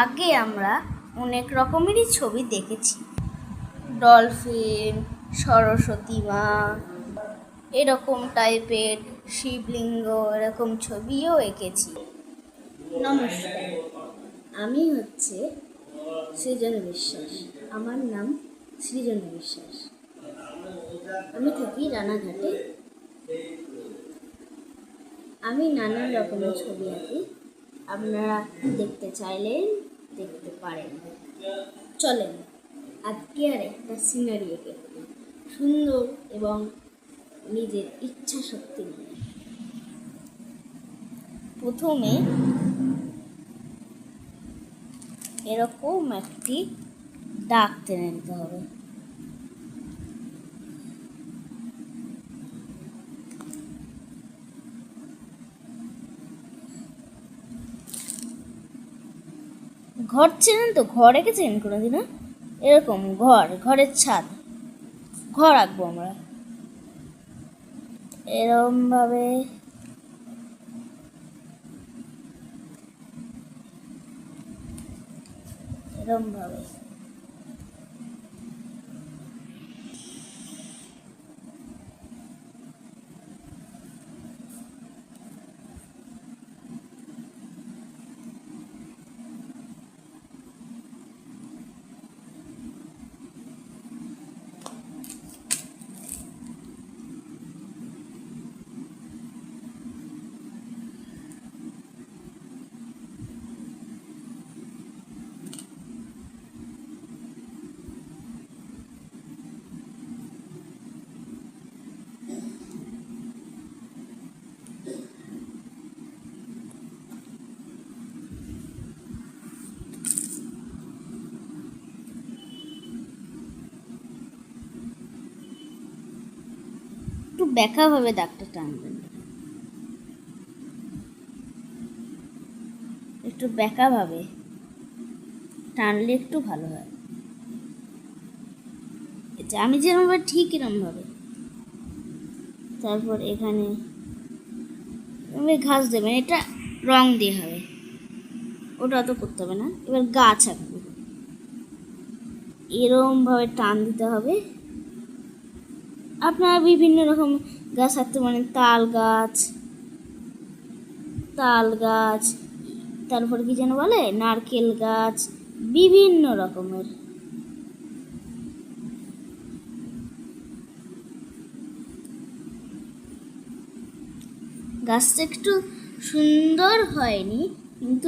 আগে আমরা অনেক রকমেরই ছবি দেখেছি, ডলফিন, সরস্বতী মা, এরকম টাইপের শিবলিঙ্গ, এরকম ছবিও এঁকেছি। নমস্কার, আমি হচ্ছে সৃজন বিশ্বাস। আমার নাম সৃজন বিশ্বাস। আমি থাকি রানাঘাটে। আমি নানান রকমের ছবি আঁকি। আপনারা দেখতে চাইলে দেখতে পারেন। চলেন আজকে আর একটা সিনারি এঁকে ফেলি, সুন্দর এবং নিজের ইচ্ছা শক্তি নিয়ে। প্রথমে এরকম একটি দাগ টেনে নিতে হবে। ঘর চেনেন তো? ঘর এঁকেছেন কোনোদিন? এরকম ঘরের ছাদ, ঘর আঁকবো আমরা এরকম ভাবে। একটু বেঁকাভাবে দাগটা টানবেন, একটু বেঁকাভাবে টানলে একটু ভালো হয়। আমি যেরকম ঠিক এরকমভাবে। তারপর এখানে ঘাস দেবেন, এটা রং দিয়ে হবে, ওটা তো করতে হবে না। এবার গাছ আঁকবো, এরকমভাবে টান দিতে হবে। আপনারা বিভিন্ন রকম গাছ আঁকতে পারেন, তাল গাছ, তারপর কি যেন বলে, নারকেল গাছ, বিভিন্ন রকমের। গাছটা একটু সুন্দর হয়নি, কিন্তু